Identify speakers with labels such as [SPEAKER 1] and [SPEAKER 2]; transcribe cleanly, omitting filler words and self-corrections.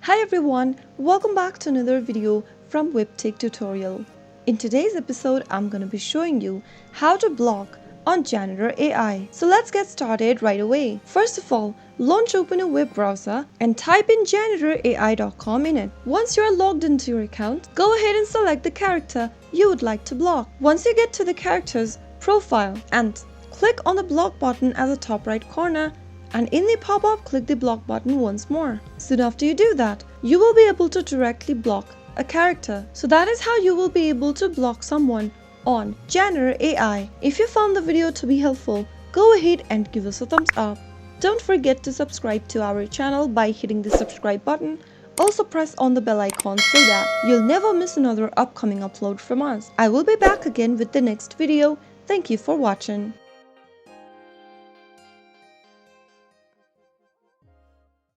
[SPEAKER 1] Hi everyone, welcome back to another video from Webtech Tutorial. In today's episode, I'm going to be showing you how to block on Janitor AI. So let's get started right away. First of all, launch open a web browser and type in janitorai.com in it. Once you're logged into your account, go ahead and select the character you would like to block. Once you get to the character's profile and click on the block button at the top right corner, and in the pop-up, click the block button once more. Soon after you do that, you will be able to directly block a character. So that is how you will be able to block someone on Janitor AI. If you found the video to be helpful, go ahead and give us a thumbs up. Don't forget to subscribe to our channel by hitting the subscribe button. Also press on the bell icon so that you'll never miss another upcoming upload from us. I will be back again with the next video. Thank you for watching.